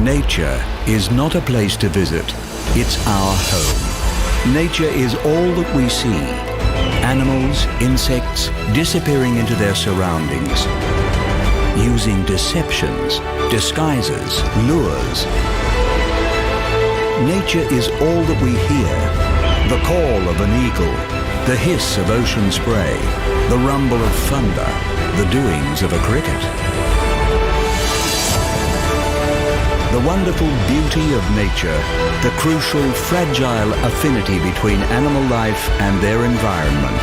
Nature is not a place to visit, it's our home. Nature is all that we see. Animals, insects, disappearing into their surroundings, using deceptions, disguises, lures. Nature is all that we hear. The call of an eagle, the hiss of ocean spray, the rumble of thunder, the doings of a cricket. The wonderful beauty of nature, the crucial, fragile affinity between animal life and their environment.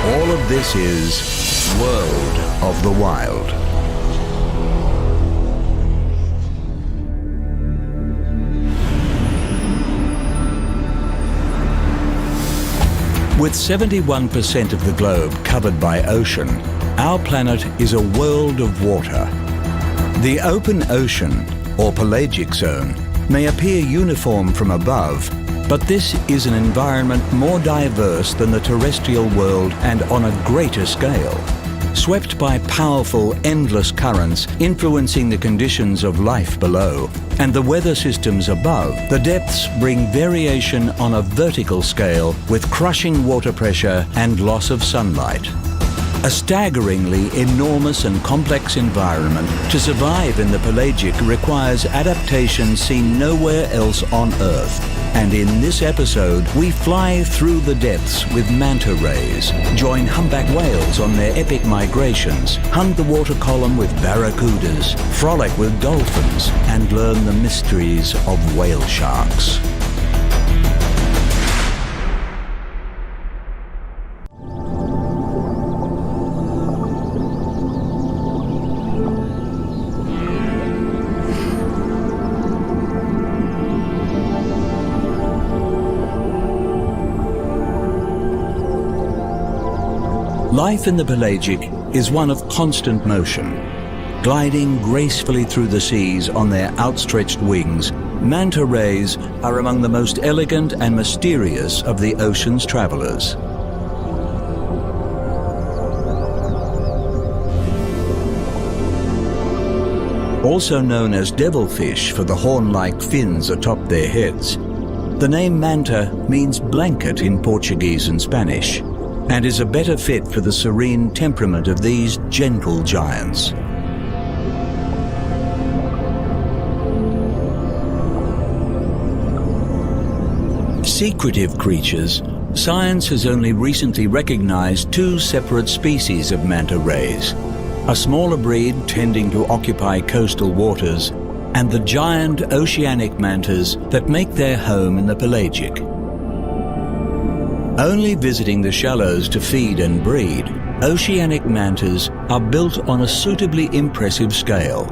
All of this is World of the Wild. With 71% of the globe covered by ocean, our planet is a world of water. The open ocean, or pelagic zone, may appear uniform from above, but this is an environment more diverse than the terrestrial world and on a greater scale. Swept by powerful, endless currents influencing the conditions of life below and the weather systems above, the depths bring variation on a vertical scale with crushing water pressure and loss of sunlight. A staggeringly enormous and complex environment to survive in the pelagic requires adaptation seen nowhere else on Earth. And in this episode, we fly through the depths with manta rays, join humpback whales on their epic migrations, hunt the water column with barracudas, frolic with dolphins, and learn the mysteries of whale sharks. Life in the pelagic is one of constant motion. Gliding gracefully through the seas on their outstretched wings, manta rays are among the most elegant and mysterious of the ocean's travelers. Also known as devilfish for the horn-like fins atop their heads, the name manta means blanket in Portuguese and Spanish, and is a better fit for the serene temperament of these gentle giants. Secretive creatures, science has only recently recognized two separate species of manta rays, a smaller breed tending to occupy coastal waters, and the giant oceanic mantas that make their home in the pelagic. Only visiting the shallows to feed and breed, oceanic mantas are built on a suitably impressive scale,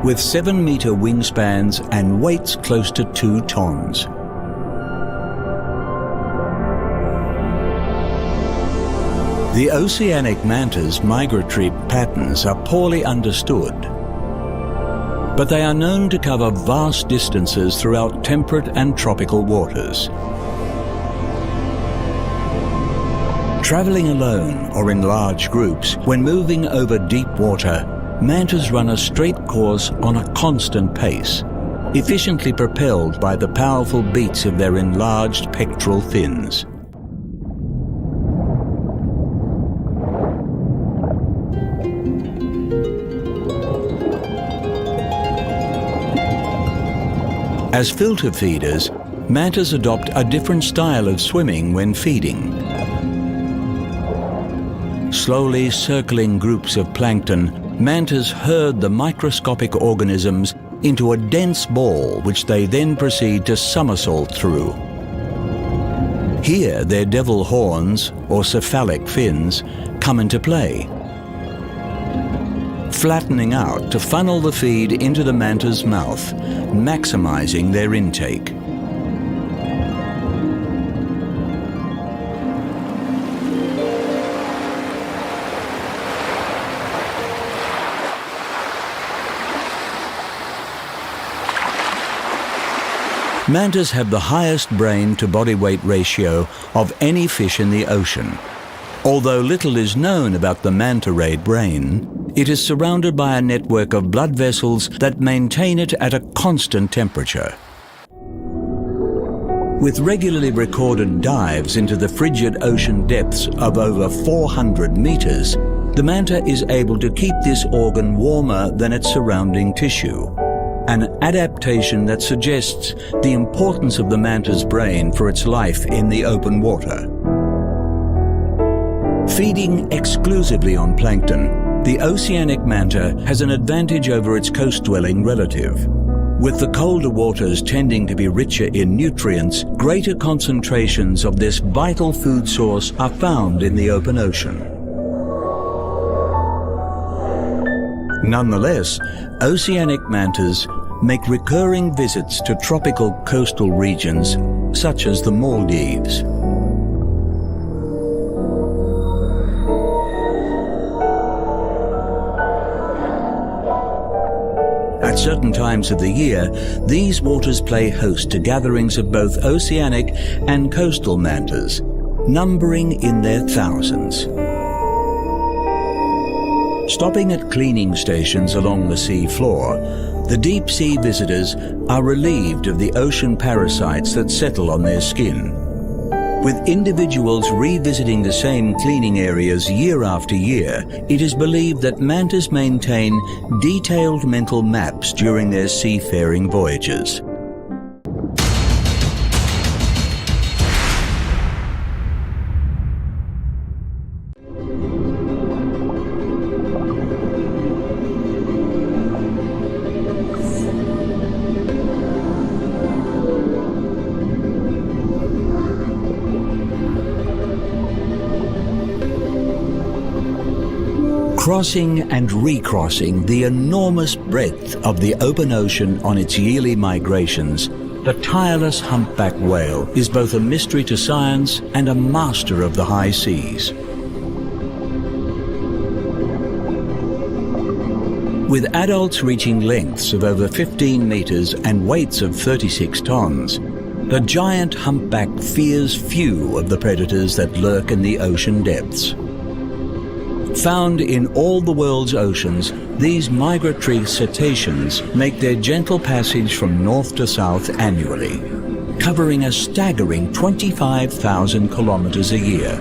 with 7-meter wingspans and weights close to 2 tons. The oceanic manta's migratory patterns are poorly understood, but they are known to cover vast distances throughout temperate and tropical waters. Traveling alone or in large groups, when moving over deep water, mantas run a straight course on a constant pace, efficiently propelled by the powerful beats of their enlarged pectoral fins. As filter feeders, mantas adopt a different style of swimming when feeding. Slowly circling groups of plankton, mantas herd the microscopic organisms into a dense ball which they then proceed to somersault through. Here their devil horns, or cephalic fins, come into play, flattening out to funnel the feed into the manta's mouth, maximizing their intake. Mantas have the highest brain-to-body weight ratio of any fish in the ocean. Although little is known about the manta ray brain, It is surrounded by a network of blood vessels that maintain it at a constant temperature. With regularly recorded dives into the frigid ocean depths of over 400 meters, the manta is able to keep this organ warmer than its surrounding tissue, an adaptation that suggests the importance of the manta's brain for its life in the open water. Feeding exclusively on plankton, the oceanic manta has an advantage over its coast-dwelling relative. With the colder waters tending to be richer in nutrients, greater concentrations of this vital food source are found in the open ocean. Nonetheless, oceanic mantas make recurring visits to tropical coastal regions such as the Maldives. At certain times of the year, these waters play host to gatherings of both oceanic and coastal mantas, numbering in their thousands. Stopping at cleaning stations along the sea floor, the deep-sea visitors are relieved of the ocean parasites that settle on their skin. With individuals revisiting the same cleaning areas year after year, it is believed that mantas maintain detailed mental maps during their seafaring voyages. Crossing and recrossing the enormous breadth of the open ocean on its yearly migrations, the tireless humpback whale is both a mystery to science and a master of the high seas. With adults reaching lengths of over 15 meters and weights of 36 tons, the giant humpback fears few of the predators that lurk in the ocean depths. Found in all the world's oceans, these migratory cetaceans make their gentle passage from north to south annually, covering a staggering 25,000 kilometers a year.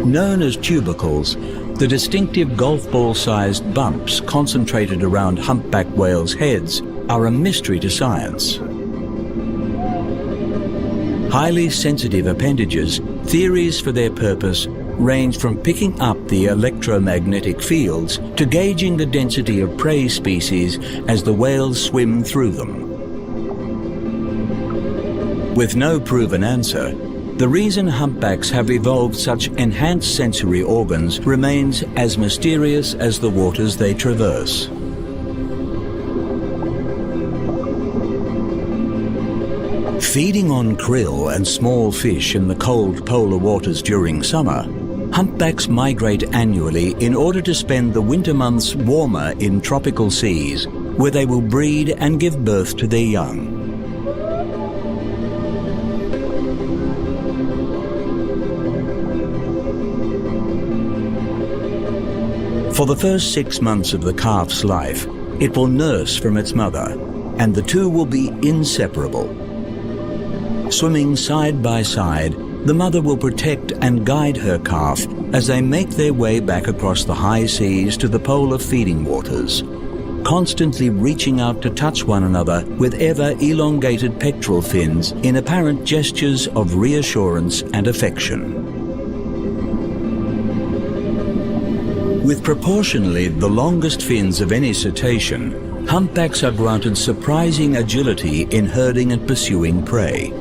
Known as tubercles, the distinctive golf ball-sized bumps concentrated around humpback whales' heads are a mystery to science. Highly sensitive appendages, theories for their purpose range from picking up the electromagnetic fields to gauging the density of prey species as the whales swim through them. With no proven answer, the reason humpbacks have evolved such enhanced sensory organs remains as mysterious as the waters they traverse. Feeding on krill and small fish in the cold polar waters during summer, humpbacks migrate annually in order to spend the winter months warmer in tropical seas, where they will breed and give birth to their young. For the first 6 months of the calf's life, it will nurse from its mother, and the two will be inseparable. Swimming side by side, the mother will protect and guide her calf as they make their way back across the high seas to the polar feeding waters, constantly reaching out to touch one another with ever elongated pectoral fins in apparent gestures of reassurance and affection. With proportionally the longest fins of any cetacean, humpbacks are granted surprising agility in herding and pursuing prey.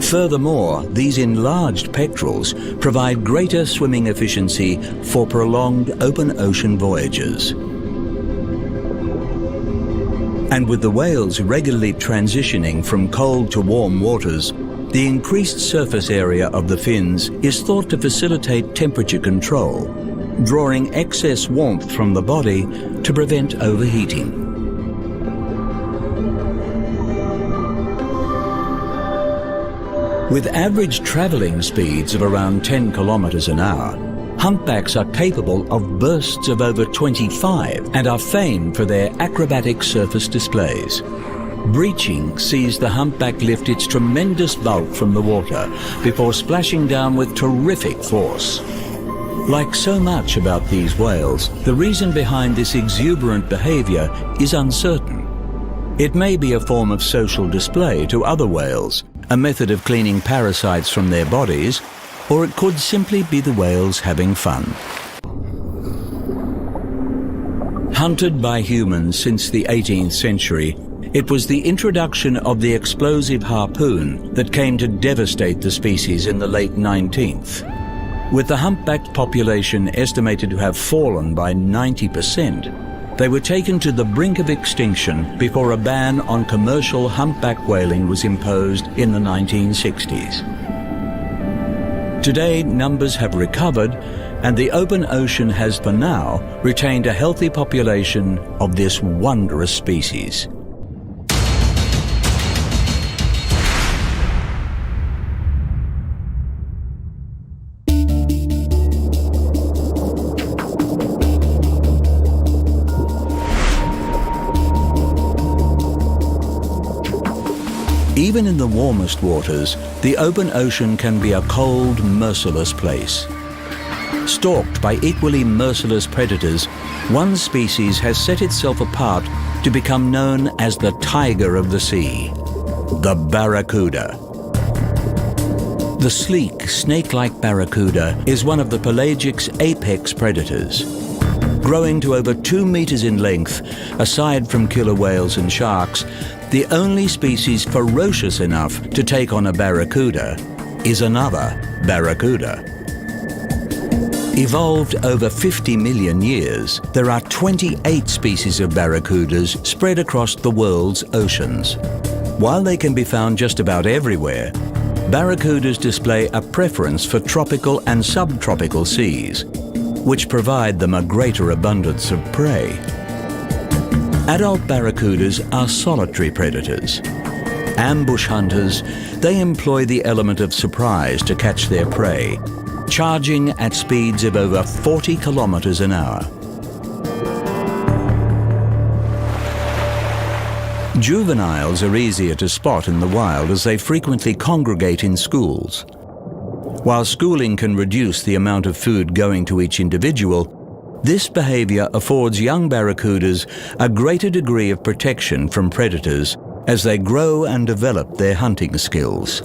Furthermore, these enlarged pectorals provide greater swimming efficiency for prolonged open ocean voyages. And with the whales regularly transitioning from cold to warm waters, the increased surface area of the fins is thought to facilitate temperature control, drawing excess warmth from the body to prevent overheating. With average traveling speeds of around 10 kilometers an hour, Humpbacks are capable of bursts of over 25 and are famed for their acrobatic surface displays. Breaching sees the humpback lift its tremendous bulk from the water before splashing down with terrific force. Like so much about these whales, the reason behind this exuberant behavior is uncertain. It may be a form of social display to other whales, a method of cleaning parasites from their bodies, or it could simply be the whales having fun. Hunted by humans since the 18th century, it was the introduction of the explosive harpoon that came to devastate the species in the late 19th. With the humpback population estimated to have fallen by 90%, they were taken to the brink of extinction before a ban on commercial humpback whaling was imposed in the 1960s. Today, numbers have recovered, and the open ocean has, for now, retained a healthy population of this wondrous species. Even in the warmest waters, the open ocean can be a cold, merciless place. Stalked by equally merciless predators, one species has set itself apart to become known as the tiger of the sea, the barracuda. The sleek, snake-like barracuda is one of the pelagic's apex predators. Growing to over 2 meters in length, aside from killer whales and sharks, the only species ferocious enough to take on a barracuda is another barracuda. Evolved over 50 million years, there are 28 species of barracudas spread across the world's oceans. While they can be found just about everywhere, barracudas display a preference for tropical and subtropical seas, which provide them a greater abundance of prey. Adult barracudas are solitary predators. Ambush hunters, they employ the element of surprise to catch their prey, charging at speeds of over 40 kilometers an hour. Juveniles are easier to spot in the wild as they frequently congregate in schools. While schooling can reduce the amount of food going to each individual, this behavior affords young barracudas a greater degree of protection from predators as they grow and develop their hunting skills.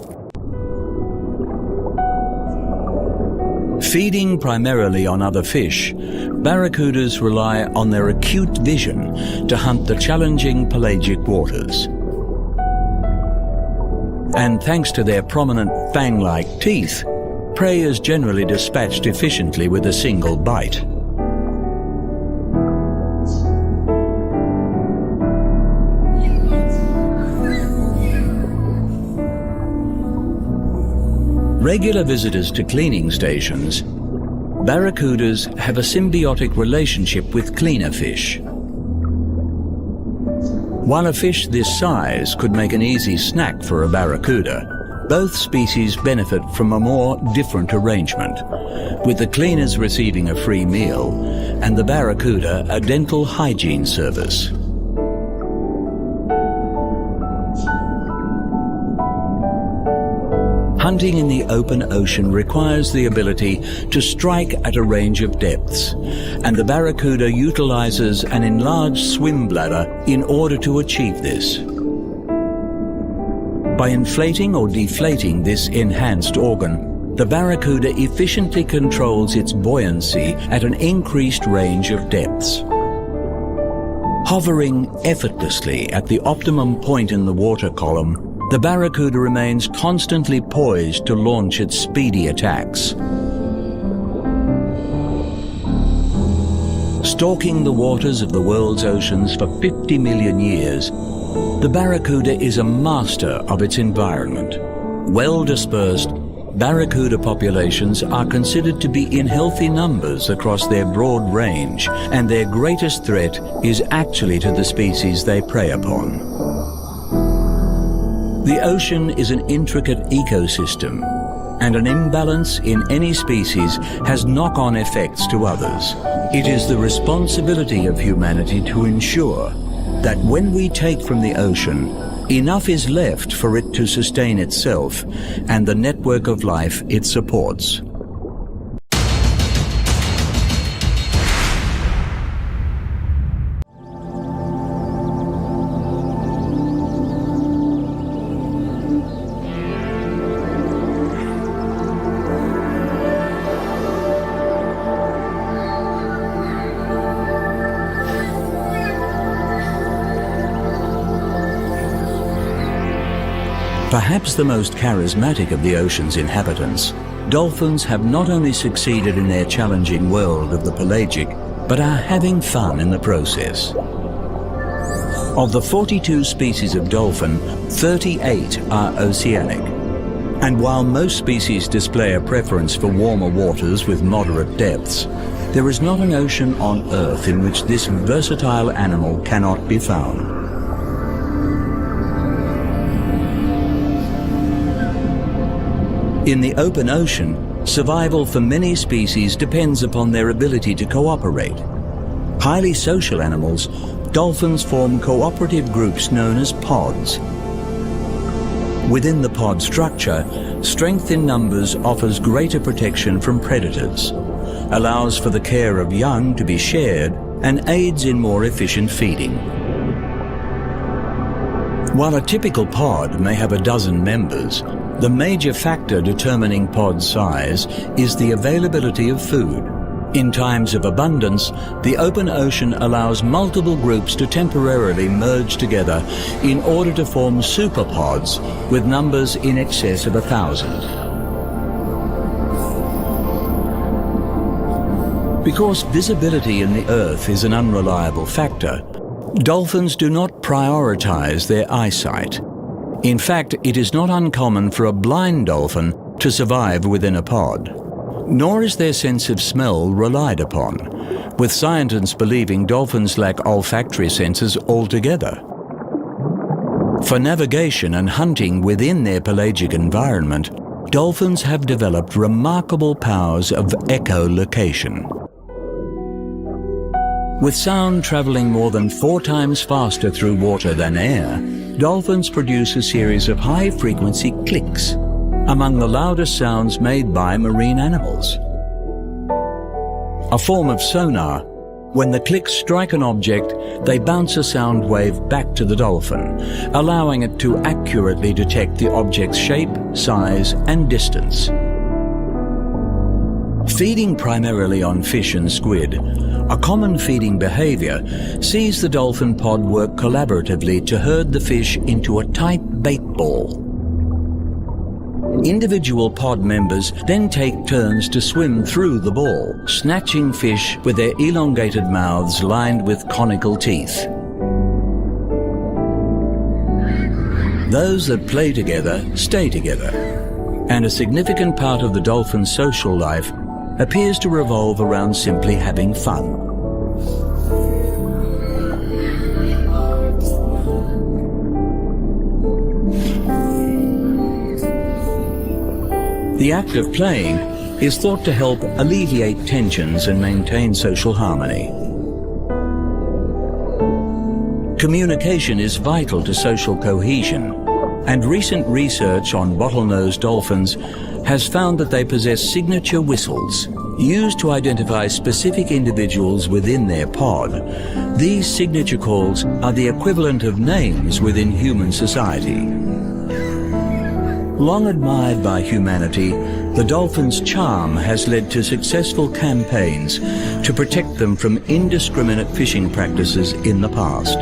Feeding primarily on other fish, barracudas rely on their acute vision to hunt the challenging pelagic waters. And thanks to their prominent fang-like teeth, prey is generally dispatched efficiently with a single bite. Regular visitors to cleaning stations, barracudas have a symbiotic relationship with cleaner fish. While a fish this size could make an easy snack for a barracuda, both species benefit from a more different arrangement, with the cleaners receiving a free meal and the barracuda a dental hygiene service. Hunting in the open ocean requires the ability to strike at a range of depths, and the barracuda utilizes an enlarged swim bladder in order to achieve this. By inflating or deflating this enhanced organ, the barracuda efficiently controls its buoyancy at an increased range of depths. Hovering effortlessly at the optimum point in the water column, the barracuda remains constantly poised to launch its speedy attacks. Stalking the waters of the world's oceans for 50 million years, the barracuda is a master of its environment. Well dispersed, barracuda populations are considered to be in healthy numbers across their broad range, and their greatest threat is actually to the species they prey upon. The ocean is an intricate ecosystem, and an imbalance in any species has knock-on effects to others. It is the responsibility of humanity to ensure that when we take from the ocean, enough is left for it to sustain itself and the network of life it supports. Perhaps the most charismatic of the ocean's inhabitants, dolphins have not only succeeded in their challenging world of the pelagic, but are having fun in the process. Of the 42 species of dolphin, 38 are oceanic. And while most species display a preference for warmer waters with moderate depths, there is not an ocean on Earth in which this versatile animal cannot be found. In the open ocean, survival for many species depends upon their ability to cooperate. Highly social animals, dolphins form cooperative groups known as pods. Within the pod structure, strength in numbers offers greater protection from predators, allows for the care of young to be shared, and aids in more efficient feeding. While a typical pod may have a dozen members, the major factor determining pod size is the availability of food. In times of abundance, the open ocean allows multiple groups to temporarily merge together in order to form superpods with numbers in excess of 1,000. Because visibility in the Earth is an unreliable factor, dolphins do not prioritize their eyesight. In fact, it is not uncommon for a blind dolphin to survive within a pod. Nor is their sense of smell relied upon, with scientists believing dolphins lack olfactory senses altogether. For navigation and hunting within their pelagic environment, dolphins have developed remarkable powers of echolocation. With sound traveling more than 4 times faster through water than air, dolphins produce a series of high-frequency clicks, among the loudest sounds made by marine animals. A form of sonar, when the clicks strike an object, they bounce a sound wave back to the dolphin, allowing it to accurately detect the object's shape, size, and distance. Feeding primarily on fish and squid, a common feeding behavior sees the dolphin pod work collaboratively to herd the fish into a tight bait ball. Individual pod members then take turns to swim through the ball, snatching fish with their elongated mouths lined with conical teeth. Those that play together stay together, and a significant part of the dolphin's social life appears to revolve around simply having fun. The act of playing is thought to help alleviate tensions and maintain social harmony. Communication is vital to social cohesion, and recent research on bottlenose dolphins has found that they possess signature whistles used to identify specific individuals within their pod. These signature calls are the equivalent of names within human society. Long admired by humanity, the dolphin's charm has led to successful campaigns to protect them from indiscriminate fishing practices in the past.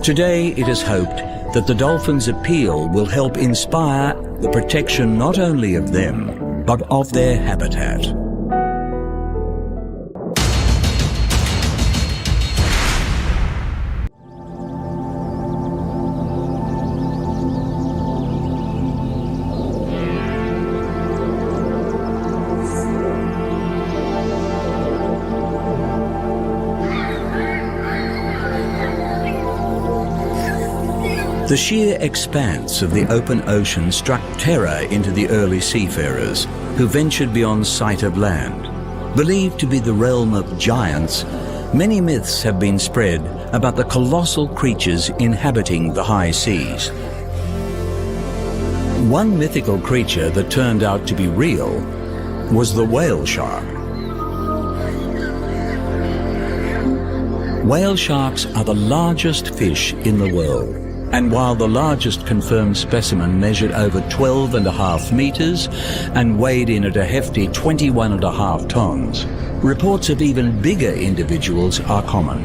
Today, it is hoped that the dolphin's appeal will help inspire the protection not only of them, but of their habitat. The sheer expanse of the open ocean struck terror into the early seafarers who ventured beyond sight of land. Believed to be the realm of giants, many myths have been spread about the colossal creatures inhabiting the high seas. One mythical creature that turned out to be real was the whale shark. Whale sharks are the largest fish in the world, and while the largest confirmed specimen measured over 12.5 meters and weighed in at a hefty 21.5 tons, reports of even bigger individuals are common.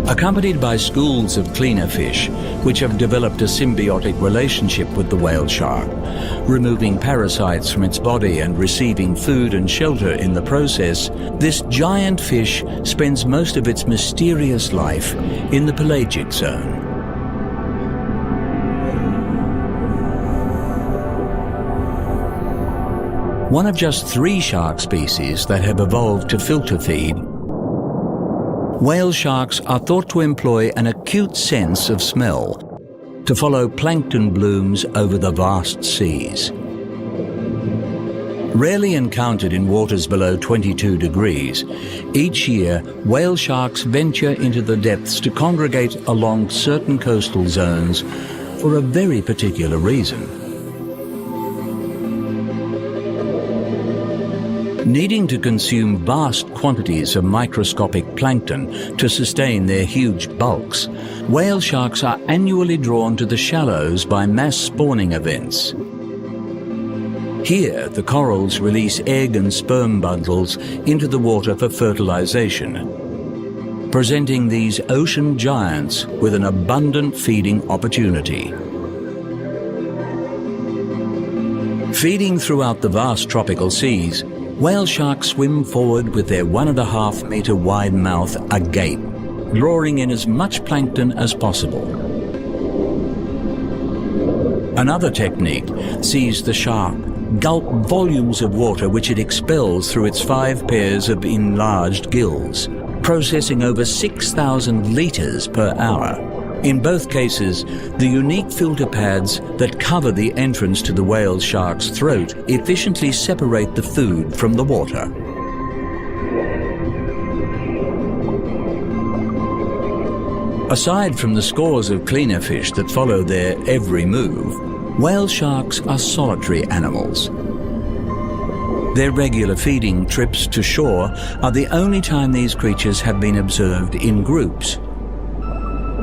Accompanied by schools of cleaner fish, which have developed a symbiotic relationship with the whale shark, removing parasites from its body and receiving food and shelter in the process, this giant fish spends most of its mysterious life in the pelagic zone. One of just 3 shark species that have evolved to filter feed, whale sharks are thought to employ an acute sense of smell to follow plankton blooms over the vast seas. Rarely encountered in waters below 22 degrees, each year whale sharks venture into the depths to congregate along certain coastal zones for a very particular reason. Needing to consume vast quantities of microscopic plankton to sustain their huge bulks, whale sharks are annually drawn to the shallows by mass spawning events. Here, the corals release egg and sperm bundles into the water for fertilization, presenting these ocean giants with an abundant feeding opportunity. Feeding throughout the vast tropical seas, whale sharks swim forward with their 1.5 meter wide mouth agape, drawing in as much plankton as possible. Another technique sees the shark gulp volumes of water which it expels through its 5 pairs of enlarged gills, processing over 6,000 liters per hour. In both cases, the unique filter pads that cover the entrance to the whale shark's throat efficiently separate the food from the water. Aside from the scores of cleaner fish that follow their every move, whale sharks are solitary animals. Their regular feeding trips to shore are the only time these creatures have been observed in groups.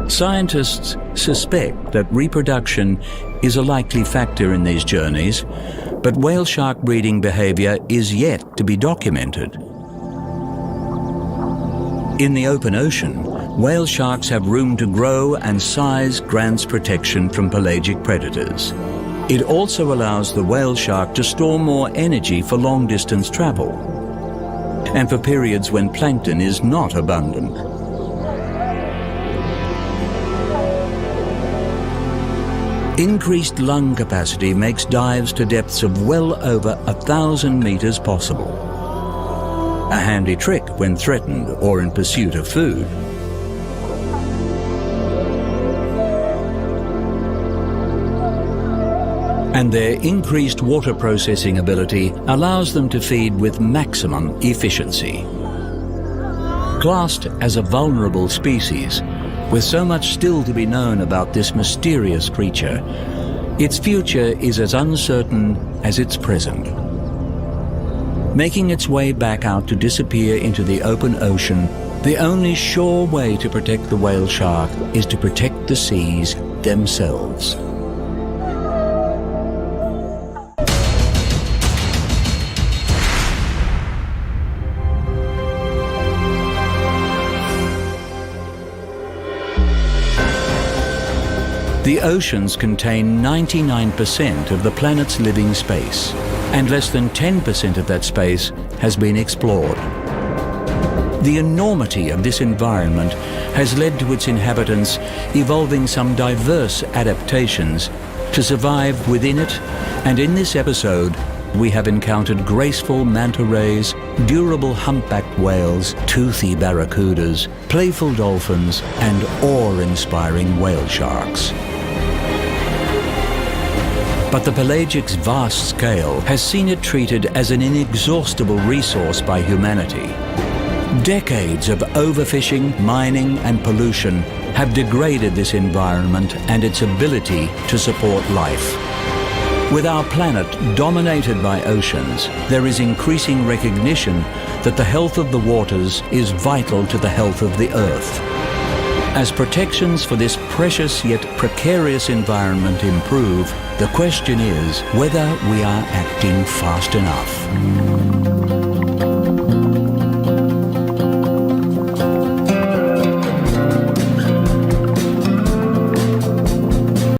Scientists suspect that reproduction is a likely factor in these journeys, but whale shark breeding behavior is yet to be documented. In the open ocean, whale sharks have room to grow, and size grants protection from pelagic predators. It also allows the whale shark to store more energy for long-distance travel and for periods when plankton is not abundant. Increased lung capacity makes dives to depths of well over 1,000 meters possible. A handy trick when threatened or in pursuit of food. And their increased water processing ability allows them to feed with maximum efficiency. Classed as a vulnerable species, with so much still to be known about this mysterious creature, its future is as uncertain as its present. Making its way back out to disappear into the open ocean, the only sure way to protect the whale shark is to protect the seas themselves. The oceans contain 99% of the planet's living space, and less than 10% of that space has been explored. The enormity of this environment has led to its inhabitants evolving some diverse adaptations to survive within it, and in this episode we have encountered graceful manta rays, durable humpbacked whales, toothy barracudas, playful dolphins, and awe-inspiring whale sharks. But the pelagic's vast scale has seen it treated as an inexhaustible resource by humanity. Decades of overfishing, mining, and pollution have degraded this environment and its ability to support life. With our planet dominated by oceans, there is increasing recognition that the health of the waters is vital to the health of the Earth. As protections for this precious yet precarious environment improve, the question is whether we are acting fast enough.